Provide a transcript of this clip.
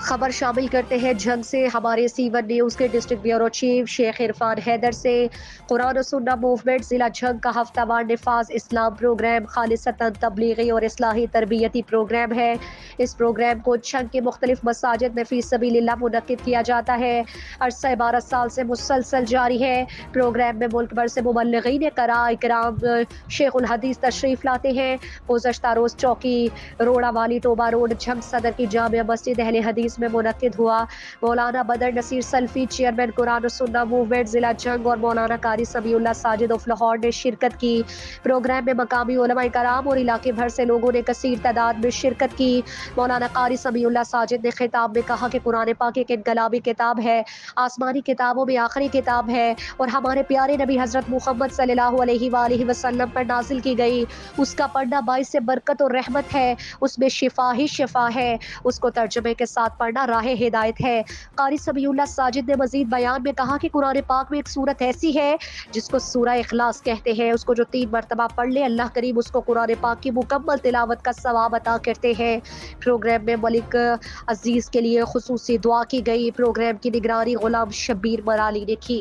خبر شامل کرتے ہیں جنگ سے ہمارے سی1 نیوز کے ڈسٹرکٹ بیورو چیف شیخ عرفان حیدر سے۔ قرآن و سنہ موومنٹ ضلع جنگ کا ہفتہ وار نفاذ اسلام پروگرام خالصتاً تبلیغی اور اصلاحی تربیتی پروگرام ہے۔ اس پروگرام کو جنگ کے مختلف مساجد میں فی سبیل اللہ منعقد کیا جاتا ہے۔ عرصہ 12 سال سے مسلسل جاری ہے۔ پروگرام میں ملک بھر سے مبلغین کرام شیخ الحدیث تشریف لاتے ہیں۔ گزشتہ روز چوکی روڑا والی ٹوبہ روڈ جنگ صدر کی جامع مسجد اہل حدیث میں منعقد ہوا۔ مولانا بدر نصیر سلفی چیئرمین قرآن و سنہ موومنٹ ضلع جنگ اور مولانا قاری سمیع اللہ ساجد آف لاہور نے شرکت کی۔ پروگرام میں مقامی علماء کرام اور علاقے بھر سے لوگوں نے کثیر تعداد میں شرکت کی۔ مولانا قاری سمیع اللہ ساجد نے خطاب میں کہا کہ قرآن پاک ایک انقلابی کتاب ہے، آسمانی کتابوں میں آخری کتاب ہے اور ہمارے پیارے نبی حضرت محمد صلی اللہ علیہ وآلہ وسلم پر نازل کی گئی۔ اس کا پڑھنا باعث برکت اور رحمت ہے، اس میں شفا ہی شفا ہے، اس کو ترجمے کے ساتھ پڑھنا راہ ہدایت ہے۔ قاری سمیع اللہ ساجد نے مزید بیان میں کہا کہ قرآن پاک میں ایک سورت ایسی ہے جس کو سورہ اخلاص کہتے ہیں، اس کو جو 3 مرتبہ پڑھ لے اللہ کریم اس کو قرآن پاک کی مکمل تلاوت کا ثواب عطا کرتے ہیں۔ پروگرام میں ملک عزیز کے لیے خصوصی دعا کی گئی۔ پروگرام کی نگرانی غلام شبیر مرالی نے کی۔